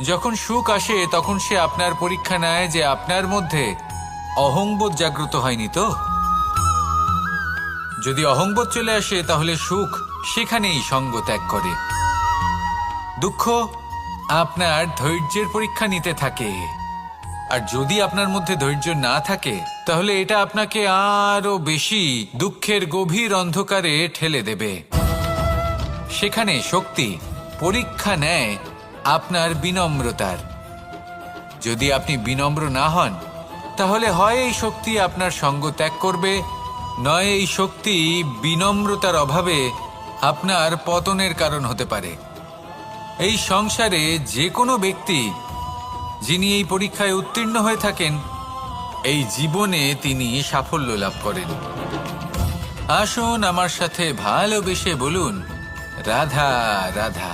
যখন সুখ আসে তখন সে আপনার পরীক্ষা নেয় যে আপনার মধ্যে অহংবোধ জাগ্রত হয়নি তো। যদি অহংবোধ চলে আসে তাহলে সুখ সেখানেই সঙ্গ ত্যাগ করে। দুঃখ আপনার ধৈর্যের পরীক্ষা নিতে থাকে, আর যদি আপনার মধ্যে ধৈর্য না থাকে তাহলে এটা আপনাকে আরো বেশি দুঃখের গভীর অন্ধকারে ঠেলে দেবে। সেখানে শক্তি পরীক্ষা নেয় আপনার বিনম্রতার। যদি আপনি বিনম্র না হন তাহলে হয় এই শক্তি আপনার সঙ্গ ত্যাগ করবে, নয় এই শক্তি বিনম্রতার অভাবে আপনার পতনের কারণ হতে পারে। এই সংসারে যে কোনো ব্যক্তি যিনি এই পরীক্ষায় উত্তীর্ণ হয়ে থাকেন, এই জীবনে তিনি সাফল্য লাভ করেন। আসুন আমার সাথে ভালোবেসে বলুন, রাধা রাধা।